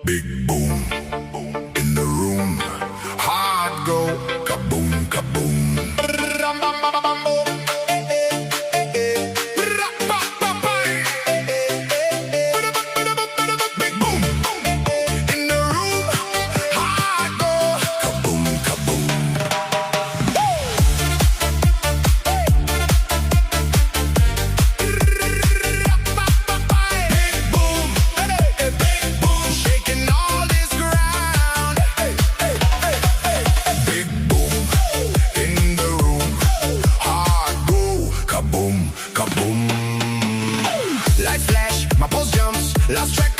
Big boom in the room. Hard go kaboom, kaboom. Big boom in the room. Hard go kaboom, kaboom. Big boom, shaking all this ground. Big boom in the room. Hard go kaboom, kaboom. Light flash, my pulse jumps, lost track